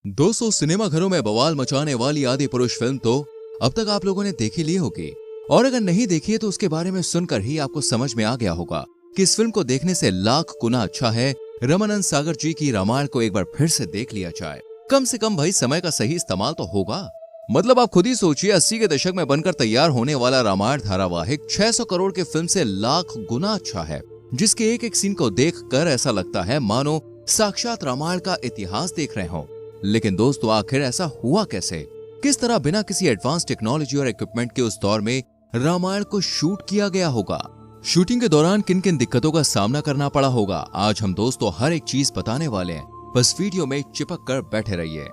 दोस्तों, सिनेमा घरों में बवाल मचाने वाली आदि पुरुष फिल्म तो अब तक आप लोगों ने देख ही ली होगी, और अगर नहीं देखी है तो उसके बारे में सुनकर ही आपको समझ में आ गया होगा कि इस फिल्म को देखने से लाख गुना अच्छा है रामानंद सागर जी की रामायण को एक बार फिर से देख लिया जाए। कम से कम भाई समय का सही इस्तेमाल तो होगा। मतलब आप खुद ही सोचिए, 80 के दशक में बनकर तैयार होने वाला रामायण धारावाहिक 600 करोड़ की फिल्म से लाख गुना अच्छा है, जिसके एक एक सीन को देखकर ऐसा लगता है मानो साक्षात रामायण का इतिहास देख रहे हों। लेकिन दोस्तों, आखिर ऐसा हुआ कैसे? किस तरह बिना किसी एडवांस टेक्नोलॉजी और इक्विपमेंट के उस दौर में रामायण को शूट किया गया होगा? शूटिंग के दौरान किन किन दिक्कतों का सामना करना पड़ा होगा, आज हम दोस्तों हर एक चीज बताने वाले हैं। बस वीडियो में चिपक कर बैठे रहिए।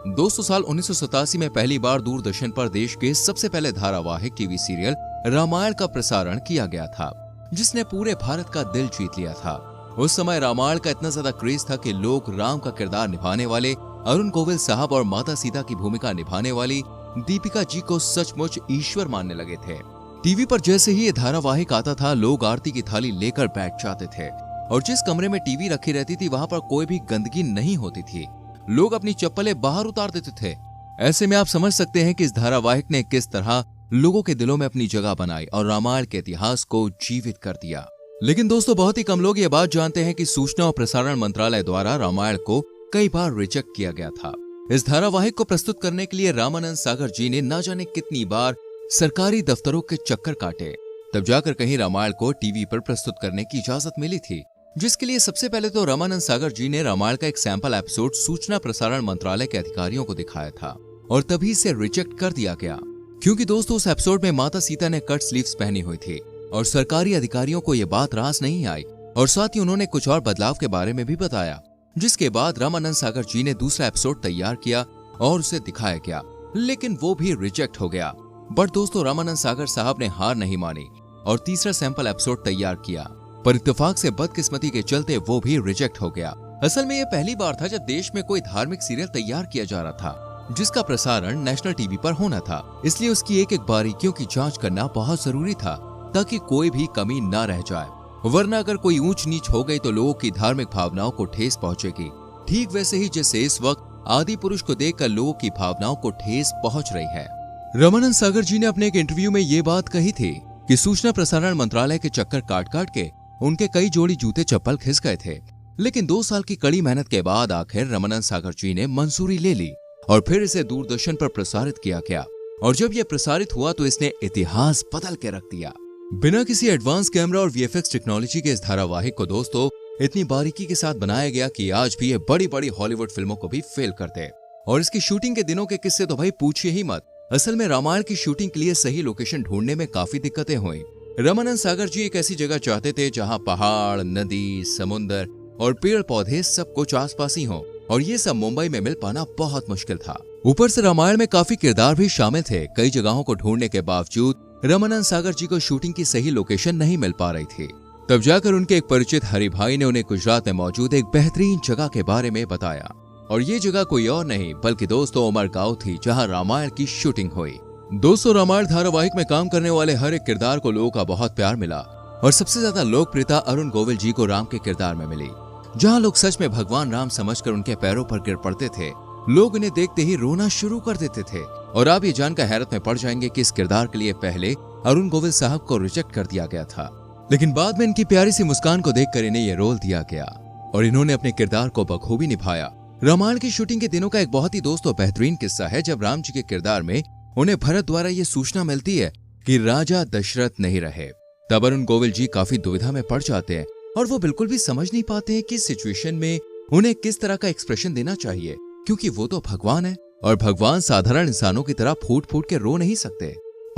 दोस्तों, साल 1987 में पहली बार दूरदर्शन पर देश के सबसे पहले धारावाहिक टीवी सीरियल रामायण का प्रसारण किया गया था, जिसने पूरे भारत का दिल जीत लिया था। उस समय रामायण का इतना ज्यादा क्रेज था कि लोग राम का किरदार निभाने वाले अरुण गोविल साहब और माता सीता की भूमिका निभाने वाली दीपिका जी को सचमुच ईश्वर मानने लगे थे। टीवी पर जैसे ही ये धारावाहिक आता था, लोग आरती की थाली लेकर बैठ जाते थे, और जिस कमरे में टीवी रखी रहती थी वहां पर कोई भी गंदगी नहीं होती थी। लोग अपनी चप्पलें बाहर उतार देते थे। ऐसे में आप समझ सकते हैं कि इस धारावाहिक ने किस तरह लोगों के दिलों में अपनी जगह बनाई और रामायण के इतिहास को जीवित कर दिया। लेकिन दोस्तों, बहुत ही कम लोग ये बात जानते हैं कि सूचना और प्रसारण मंत्रालय द्वारा रामायण को कई बार रिजेक्ट किया गया था। इस धारावाहिक को प्रस्तुत करने के लिए रामानंद सागर जी ने न जाने कितनी बार सरकारी दफ्तरों के चक्कर काटे, तब जाकर कहीं रामायण को टीवी पर प्रस्तुत करने की इजाजत मिली थी। जिसके लिए सबसे पहले तो रामानंद सागर जी ने रामायण का एक सैंपल एपिसोड सूचना प्रसारण मंत्रालय के अधिकारियों को दिखाया था, और तभी से रिजेक्ट कर दिया गया। क्योंकि दोस्तों, उस एपिसोड में माता सीता ने कट स्लीव्स पहनी हुई थी, और सरकारी अधिकारियों को यह बात रास नहीं आई, और साथ ही उन्होंने कुछ और बदलाव के बारे में भी बताया। जिसके बाद रामानंद सागर जी ने दूसरा एपिसोड तैयार किया और उसे दिखाया गया, लेकिन वो भी रिजेक्ट हो गया। बट दोस्तों, रामानंद सागर साहब ने हार नहीं मानी और तीसरा सैंपल एपिसोड तैयार किया, पर इत्तेफाक से बदकिस्मती के चलते वो भी रिजेक्ट हो गया। असल में ये पहली बार था जब देश में कोई धार्मिक सीरियल तैयार किया जा रहा था, जिसका प्रसारण नेशनल टीवी पर होना था। इसलिए उसकी एक एक बारीकियों की जांच करना बहुत जरूरी था, ताकि कोई भी कमी न रह जाए, वरना अगर कोई ऊंच नीच हो गई तो लोगों की धार्मिक भावनाओं को ठेस पहुंचेगी। ठीक वैसे ही जैसे इस वक्त आदि पुरुष को देखकर लोगों की भावनाओं को ठेस पहुंच रही है। रामानंद सागर जी ने अपने एक इंटरव्यू में ये बात कही थी कि सूचना प्रसारण मंत्रालय के चक्कर काट काट के उनके कई जोड़ी जूते चप्पल खिस गए थे। लेकिन 2 साल की कड़ी मेहनत के बाद आखिर रामानंद सागर जी ने मंजूरी ले ली और फिर इसे दूरदर्शन पर प्रसारित किया गया। और जब यह प्रसारित हुआ तो इसने इतिहास बदल के रख दिया। बिना किसी एडवांस कैमरा और वीएफएक्स टेक्नोलॉजी के इस धारावाहिक को दोस्तों इतनी बारीकी के साथ बनाया गया कि आज भी ये बड़ी बड़ी हॉलीवुड फिल्मों को भी फेल करते। और इसकी शूटिंग के दिनों के किस्से तो भाई पूछिए ही मत। असल में रामायण की शूटिंग के लिए सही लोकेशन ढूंढने में काफी दिक्कतें हुई। रामानंद सागर जी एक ऐसी जगह चाहते थे जहां पहाड़, नदी, समुंदर और पेड़ पौधे सब कुछ आसपास ही हो, और ये सब मुंबई में मिल पाना बहुत मुश्किल था। ऊपर से रामायण में काफी किरदार भी शामिल थे। कई जगहों को ढूंढने के बावजूद रामानंद सागर जी को शूटिंग की सही लोकेशन नहीं मिल पा रही थी। तब जाकर उनके एक परिचित हरि भाई ने उन्हें गुजरात में मौजूद एक बेहतरीन जगह के बारे में बताया, और ये जगह कोई और नहीं बल्कि दोस्तों उमरगांव थी, जहां रामायण की शूटिंग हुई। दोस्तों, रामायण धारावाहिक में काम करने वाले हर एक किरदार को लोगों का बहुत प्यार मिला, और सबसे ज्यादा लोकप्रियता अरुण गोविल जी को राम के किरदार में मिली। जहाँ लोग सच में भगवान राम समझकर उनके पैरों पर गिर पड़ते थे, लोग इन्हें देखते ही रोना शुरू कर देते थे। और आप ये जानकर हैरत में पड़ जाएंगे कि इस किरदार के लिए पहले अरुण गोविल साहब को रिजेक्ट कर दिया गया था, लेकिन बाद में इनकी प्यारी सी मुस्कान को देखकर इन्हें ये रोल दिया गया और इन्होंने अपने किरदार को बखूबी निभाया। रामायण की शूटिंग के दिनों का एक बहुत ही दोस्तों बेहतरीन किस्सा है, जब राम जी के किरदार में उन्हें भरत द्वारा ये सूचना मिलती है कि राजा दशरथ नहीं रहे। तब अरुण गोविल जी काफी दुविधा में पड़ जाते हैं और वो बिल्कुल भी समझ नहीं पाते हैं कि इस सिचुएशन में उन्हें किस तरह का एक्सप्रेशन देना चाहिए, क्योंकि वो तो भगवान है और भगवान साधारण इंसानों की तरह फूट फूट के रो नहीं सकते,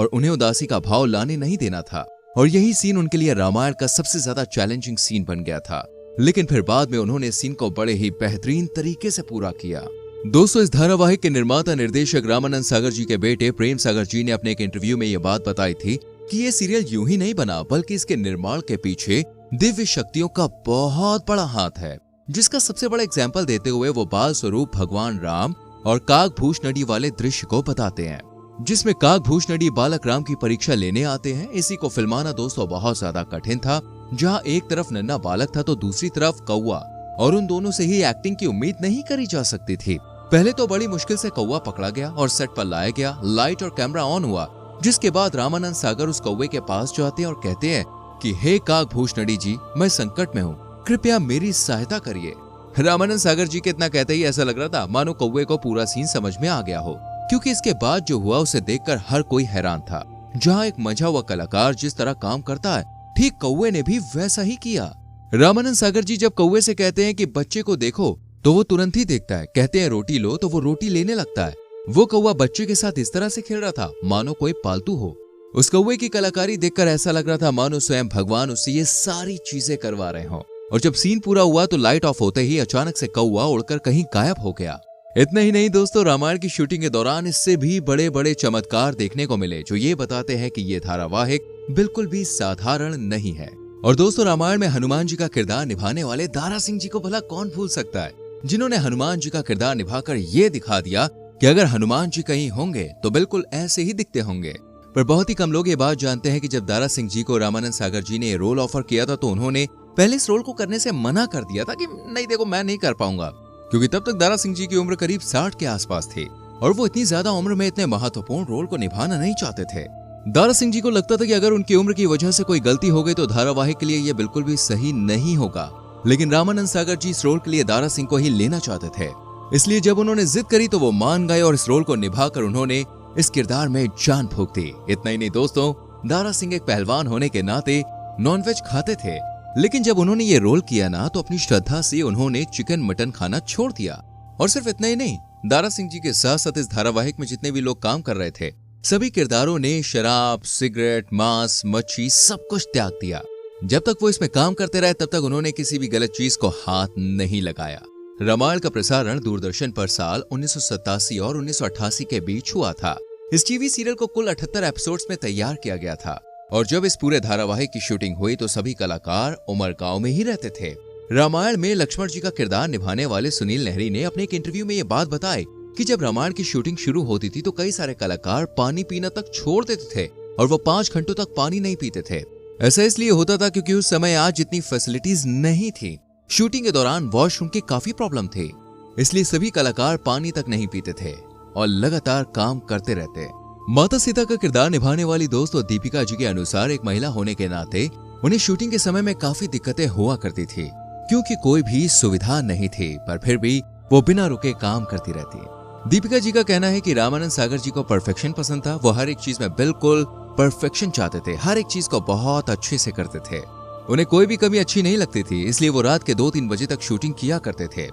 और उन्हें उदासी का भाव लाने नहीं देना था। और यही सीन उनके लिए रामायण का सबसे ज्यादा चैलेंजिंग सीन बन गया था। लेकिन फिर बाद में उन्होंने इस सीन को बड़े ही बेहतरीन तरीके से पूरा किया। दोस्तों, इस धारावाहिक के निर्माता निर्देशक रामानंद सागर जी के बेटे प्रेम सागर जी ने अपने एक इंटरव्यू में यह बात बताई थी कि ये सीरियल यूं ही नहीं बना, बल्कि इसके निर्माण के पीछे दिव्य शक्तियों का बहुत बड़ा हाथ है, जिसका सबसे बड़ा एग्जाम्पल देते हुए वो बाल स्वरूप भगवान राम और काकभूष नदी वाले दृश्य को बताते हैं, जिसमें काकभूष नदी बालक राम की परीक्षा लेने आते हैं। इसी को फिल्माना दोस्तों बहुत ज्यादा कठिन था, जहां एक तरफ नन्हा बालक था तो दूसरी तरफ कौवा, और उन दोनों से ही एक्टिंग की उम्मीद नहीं करी जा सकती थी। पहले तो बड़ी मुश्किल से कौवा पकड़ा गया और सेट पर लाया गया, लाइट और कैमरा ऑन हुआ, जिसके बाद रामानंद सागर उस कौवे के पास जाते हैं और कहते हैं कि हे काकभूषणडी जी, मैं संकट में हूँ, कृपया मेरी सहायता करिए। रामानंद सागर जी के इतना कहते ही ऐसा लग रहा था मानो कौवे को पूरा सीन समझ में आ गया हो, क्योंकि इसके बाद जो हुआ उसे देखकर हर कोई हैरान था। जहाँ एक मंझा हुआ कलाकार जिस तरह काम करता है, ठीक कौवे ने भी वैसा ही किया। रामानंद सागर जी जब कौवे से कहते हैं कि बच्चे को देखो, तो वो तुरंत ही देखता है। कहते हैं रोटी लो, तो वो रोटी लेने लगता है। वो कौवा बच्चे के साथ इस तरह से खेल रहा था मानो कोई पालतू हो। उस कौवे की कलाकारी देखकर ऐसा लग रहा था मानो स्वयं भगवान उससे ये सारी चीजें करवा रहे हों। और जब सीन पूरा हुआ तो लाइट ऑफ होते ही अचानक से कौवा उड़कर कहीं गायब हो गया। इतना ही नहीं दोस्तों, रामायण की शूटिंग के दौरान इससे भी बड़े बड़े चमत्कार देखने को मिले, जो ये बताते हैं कि ये धारावाहिक बिल्कुल भी साधारण नहीं है। और दोस्तों, रामायण में हनुमान जी का किरदार निभाने वाले दारा सिंह जी को भला कौन भूल सकता है, जिन्होंने हनुमान जी का किरदार निभाकर ये दिखा दिया कि अगर हनुमान जी कहीं होंगे तो बिल्कुल ऐसे ही दिखते होंगे। पर बहुत ही कम लोग ये बात जानते हैं कि जब दारा सिंह जी को रामानंद सागर जी ने ये रोल ऑफर किया था तो उन्होंने पहले इस रोल को करने से मना कर दिया था कि नहीं देखो, मैं नहीं कर पाऊंगा, क्योंकि तब तक दारा सिंह जी की उम्र करीब 60 के आसपास थी और वो इतनी ज्यादा उम्र में इतने महत्वपूर्ण रोल को निभाना नहीं चाहते थे। दारा सिंह जी को लगता था कि अगर उनकी उम्र की वजह से कोई गलती हो गई तो धारावाहिक के लिए ये बिल्कुल भी सही नहीं होगा। लेकिन रामानंद सागर जी इस रोल के लिए दारा सिंह को ही लेना चाहते थे, इसलिए जब उन्होंने जिद करी तो वो मान गए और इस रोल को निभाकर उन्होंने इस किरदार में जान फूंक दी। इतना ही नहीं दोस्तों, दारा सिंह एक पहलवान होने के नाते नॉनवेज खाते थे, लेकिन जब उन्होंने ये रोल किया ना तो अपनी श्रद्धा से उन्होंने चिकन मटन खाना छोड़ दिया। और सिर्फ इतना ही नहीं, दारा सिंह जी के साथ साथ इस धारावाहिक में जितने भी लोग काम कर रहे थे, सभी किरदारों ने शराब, सिगरेट, मांस, मच्छी सब कुछ त्याग दिया। जब तक वो इसमें काम करते रहे तब तक उन्होंने किसी भी गलत चीज को हाथ नहीं लगाया। रामायण का प्रसारण दूरदर्शन पर साल 1987 और 1988 के बीच हुआ था। इस टीवी सीरियल को कुल 78 एपिसोड्स में तैयार किया गया था और जब इस पूरे धारावाहिक की शूटिंग हुई तो सभी कलाकार उमरगांव में ही रहते थे। रामायण में लक्ष्मण जी का किरदार निभाने वाले सुनील नहरी ने अपने एक इंटरव्यू में ये बात बताई कि जब रामायण की शूटिंग शुरू होती थी तो कई सारे कलाकार पानी पीना तक छोड़ देते थे और वो 5 घंटों तक पानी नहीं पीते थे। ऐसा इसलिए होता था क्योंकि उस समय आज जितनी फैसिलिटीज नहीं थी। शूटिंग के दौरान वॉशरूम की काफी प्रॉब्लम थी, इसलिए सभी कलाकार पानी तक नहीं पीते थे और लगातार काम करते रहते। माता सीता का किरदार निभाने वाली दोस्तों दीपिका जी के अनुसार एक महिला होने के नाते उन्हें शूटिंग के समय में काफी दिक्कतें हुआ करती थी, क्योंकि कोई भी सुविधा नहीं थी, पर फिर भी वो बिना रुके काम करती रहती। दीपिका जी का कहना है कि रामानंद सागर जी को परफेक्शन पसंद था। वो हर एक चीज में बिल्कुल परफेक्शन चाहते थे, हर एक चीज को बहुत अच्छे से करते थे। उन्हें कोई भी कमी अच्छी नहीं लगती थी, इसलिए वो रात के 2-3 बजे तक शूटिंग किया करते थे।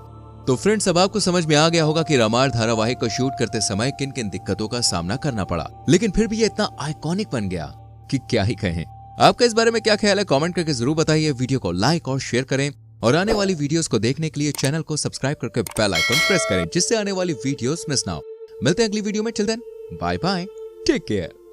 तो फ्रेंड्स, अब आपको समझ में आ गया होगा कि रामायण धारावाहिक को शूट करते समय किन किन दिक्कतों का सामना करना पड़ा, लेकिन फिर भी ये इतना आइकॉनिक बन गया कि क्या ही कहें। आपका इस बारे में क्या ख्याल है, कमेंट करके जरूर बताइए। वीडियो को लाइक और शेयर करें और आने वाली वीडियोस को देखने के लिए चैनल को सब्सक्राइब करके बेल आइकन प्रेस करें, जिससे आने वाली वीडियोस मिस ना हो। मिलते हैं अगली वीडियो में। Till then, bye bye, take care.